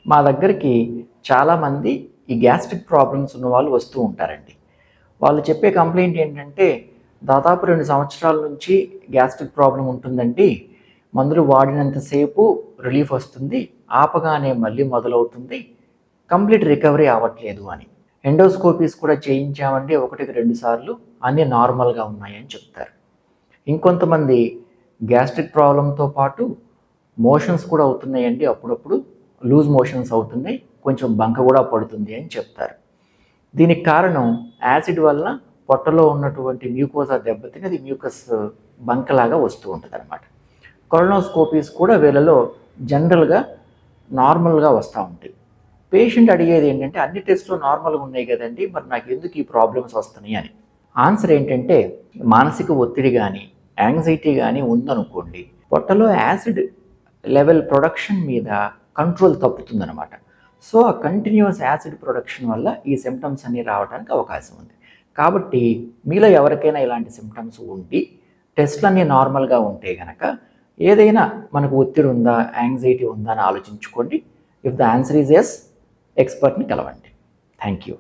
మా దగ్గరికి చాలామంది ఈ గ్యాస్ట్రిక్ ప్రాబ్లమ్స్ ఉన్న వాళ్ళు వస్తూ ఉంటారండి. వాళ్ళు చెప్పే కంప్లైంట్ ఏంటంటే, దాదాపు 2 సంవత్సరాల నుంచి గ్యాస్ట్రిక్ ప్రాబ్లం ఉంటుందండి. మందులు వాడినంతసేపు రిలీఫ్ వస్తుంది, ఆపగానే మళ్ళీ మొదలవుతుంది, కంప్లీట్ రికవరీ అవ్వట్లేదు అని. ఎండోస్కోపీస్ కూడా చేయించామండి 1కి 2 సార్లు, అన్నీ నార్మల్గా ఉన్నాయని చెప్తారు. ఇంకొంతమంది గ్యాస్ట్రిక్ ప్రాబ్లంతో పాటు మోషన్స్ కూడా అవుతున్నాయండి, అప్పుడప్పుడు లూజ్ మోషన్స్ అవుతున్నాయి, కొంచెం బంక కూడా పడుతుంది అని చెప్తారు. దీనికి కారణం యాసిడ్ వల్ల పొట్టలో ఉన్నటువంటి మ్యూకోజా దెబ్బతిని అది మ్యూకస్ బంకలాగా వస్తూ ఉంటుంది అనమాట. కొలనోస్కోపీస్ కూడా వీళ్ళలో జనరల్గా నార్మల్గా వస్తూ ఉంటాయి. పేషెంట్ అడిగేది ఏంటంటే, అన్ని టెస్టులు నార్మల్గా ఉన్నాయి కదండి, మరి నాకు ఎందుకు ఈ ప్రాబ్లమ్స్ వస్తున్నాయి అని. ఆన్సర్ ఏంటంటే, మానసిక ఒత్తిడి కానీ యాంగ్జైటీ కానీ ఉందనుకోండి, పొట్టలో యాసిడ్ లెవెల్ ప్రొడక్షన్ మీద కంట్రోల్ తప్పుతుందనమాట. సో ఆ కంటిన్యూస్ యాసిడ్ ప్రొడక్షన్ వల్ల ఈ సిమ్టమ్స్ అన్నీ రావడానికి అవకాశం ఉంది. కాబట్టి మీలో ఎవరికైనా ఇలాంటి సిమ్టమ్స్ ఉండి టెస్ట్లు అన్నీ నార్మల్గా ఉంటే కనుక, ఏదైనా మనకు ఒత్తిడి ఉందా, యాంగ్జైటీ ఉందా అని ఆలోచించుకోండి. If the answer is yes, ఎక్స్పర్ట్ని కలవండి. Thank you.